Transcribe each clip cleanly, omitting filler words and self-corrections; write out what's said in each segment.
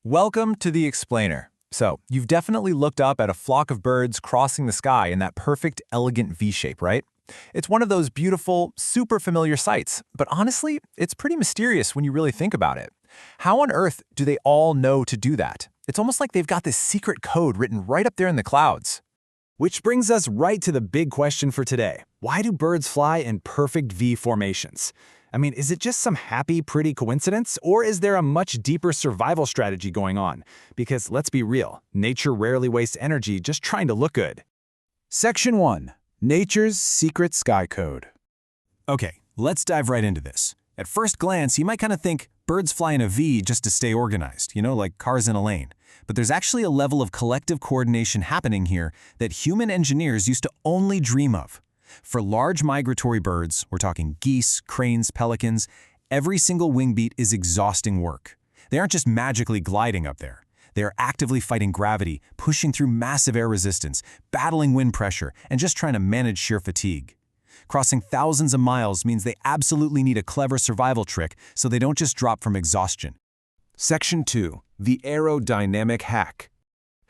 Welcome to the Explainer. So, you've definitely looked up at a flock of birds crossing the sky in that perfect, elegant V shape, right? It's one of those beautiful, super familiar sights, but honestly, it's pretty mysterious when you really think about it. How on earth do they all know to do that? It's almost like they've got this secret code written right up there in the clouds. Which brings us right to the big question for today. Why do birds fly in perfect V formations? I mean, is it just some happy, pretty coincidence, or is there a much deeper survival strategy going on? Because let's be real, nature rarely wastes energy just trying to look good. Section 1. Nature's Secret Sky Code. Okay, let's dive right into this. At first glance, you might kind of think birds fly in a V just to stay organized, like cars in a lane. But there's actually a level of collective coordination happening here that human engineers used to only dream of. For large migratory birds, we're talking geese, cranes, pelicans, every single wing beat is exhausting work. They aren't just magically gliding up there. They are actively fighting gravity, pushing through massive air resistance, battling wind pressure, and just trying to manage sheer fatigue. Crossing thousands of miles means they absolutely need a clever survival trick so they don't just drop from exhaustion. Section 2. The aerodynamic hack.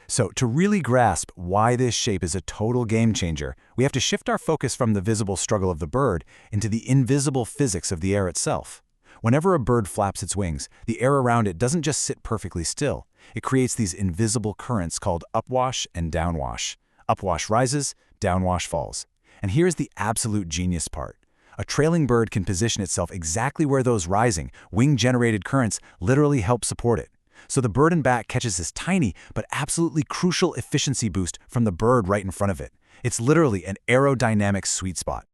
So, to really grasp why this shape is a total game changer, we have to shift our focus from the visible struggle of the bird into the invisible physics of the air itself. Whenever a bird flaps its wings, the air around it doesn't just sit perfectly still. It creates these invisible currents called upwash and downwash. Upwash rises, downwash falls. And here's the absolute genius part. A trailing bird can position itself exactly where those rising, wing-generated currents literally help support it. So the bird and bat catches this tiny but absolutely crucial efficiency boost from the bird right in front of it. It's literally an aerodynamic sweet spot.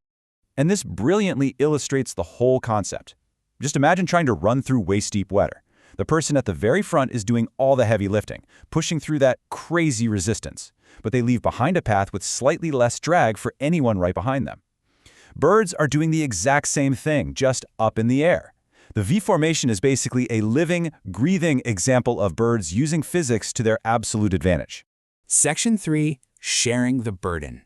And this brilliantly illustrates the whole concept. Just imagine trying to run through waist-deep water. The person at the very front is doing all the heavy lifting, pushing through that crazy resistance. But they leave behind a path with slightly less drag for anyone right behind them. Birds are doing the exact same thing, just up in the air. The V formation is basically a living, breathing example of birds using physics to their absolute advantage. Section 3. Sharing the burden.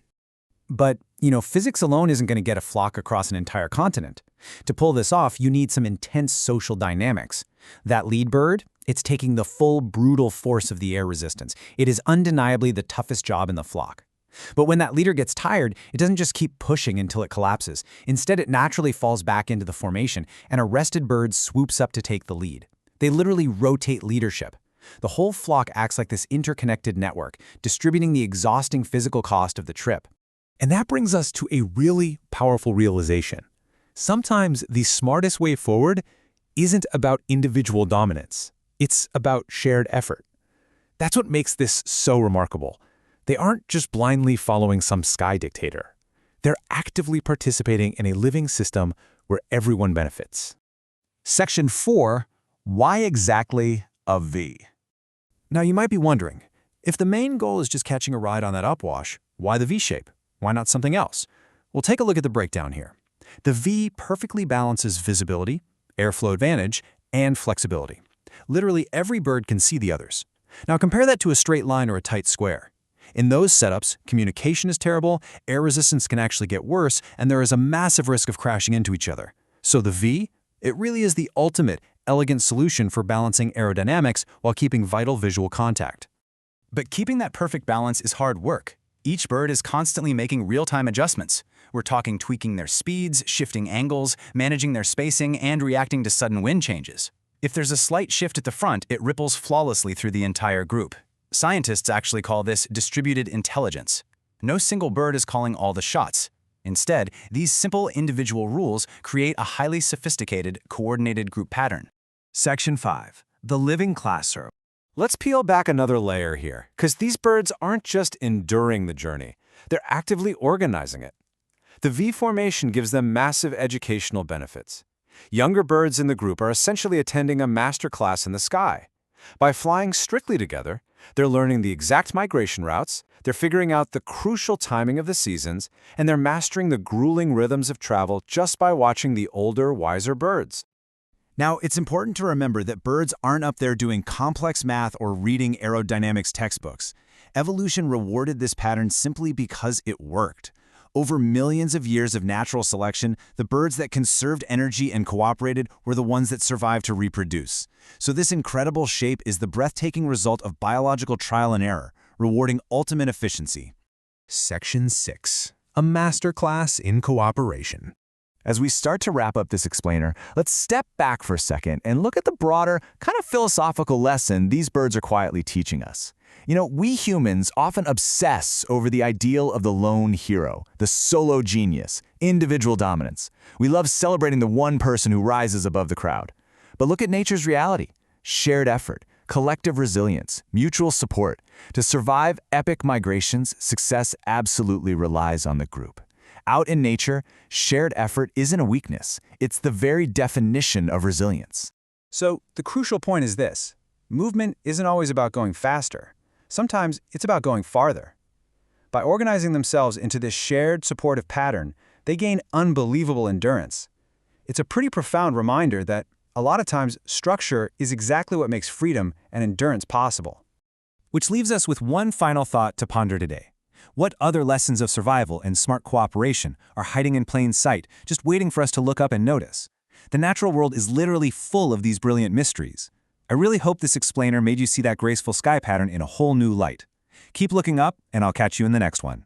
But, physics alone isn't going to get a flock across an entire continent. To pull this off, you need some intense social dynamics. That lead bird, it's taking the full brutal force of the air resistance. It is undeniably the toughest job in the flock. But when that leader gets tired, it doesn't just keep pushing until it collapses. Instead, it naturally falls back into the formation, and a rested bird swoops up to take the lead. They literally rotate leadership. The whole flock acts like this interconnected network, distributing the exhausting physical cost of the trip. And that brings us to a really powerful realization. Sometimes the smartest way forward isn't about individual dominance. It's about shared effort. That's what makes this so remarkable. They aren't just blindly following some sky dictator. They're actively participating in a living system where everyone benefits. Section 4. Why exactly a V? Now you might be wondering, if the main goal is just catching a ride on that upwash, why the V shape? Why not something else? We'll take a look at the breakdown here. The V perfectly balances visibility, airflow advantage, and flexibility. Literally every bird can see the others. Now compare that to a straight line or a tight square. In those setups, communication is terrible, air resistance can actually get worse, and there is a massive risk of crashing into each other. So the V, it really is the ultimate, elegant solution for balancing aerodynamics while keeping vital visual contact. But keeping that perfect balance is hard work. Each bird is constantly making real-time adjustments. We're talking tweaking their speeds, shifting angles, managing their spacing, and reacting to sudden wind changes. If there's a slight shift at the front, it ripples flawlessly through the entire group. Scientists actually call this distributed intelligence. No single bird is calling all the shots. Instead, these simple individual rules create a highly sophisticated, coordinated group pattern. Section 5. The living classroom. Let's peel back another layer here, because these birds aren't just enduring the journey. They're actively organizing it. The V formation gives them massive educational benefits. Younger birds in the group are essentially attending a master class in the sky. By flying strictly together, they're learning the exact migration routes, they're figuring out the crucial timing of the seasons, and they're mastering the grueling rhythms of travel just by watching the older, wiser birds. Now, it's important to remember that birds aren't up there doing complex math or reading aerodynamics textbooks. Evolution rewarded this pattern simply because it worked. Over millions of years of natural selection, the birds that conserved energy and cooperated were the ones that survived to reproduce. So this incredible shape is the breathtaking result of biological trial and error, rewarding ultimate efficiency. Section 6. A masterclass in cooperation. As we start to wrap up this explainer, let's step back for a second and look at the broader, kind of philosophical lesson these birds are quietly teaching us. We humans often obsess over the ideal of the lone hero, the solo genius, individual dominance. We love celebrating the one person who rises above the crowd. But look at nature's reality: shared effort, collective resilience, mutual support. To survive epic migrations, success absolutely relies on the group. Out in nature, shared effort isn't a weakness. It's the very definition of resilience. So, the crucial point is this: movement isn't always about going faster. Sometimes it's about going farther. By organizing themselves into this shared supportive pattern, they gain unbelievable endurance. It's a pretty profound reminder that a lot of times structure is exactly what makes freedom and endurance possible. Which leaves us with one final thought to ponder today. What other lessons of survival and smart cooperation are hiding in plain sight, just waiting for us to look up and notice? The natural world is literally full of these brilliant mysteries. I really hope this explainer made you see that graceful sky pattern in a whole new light. Keep looking up, and I'll catch you in the next one.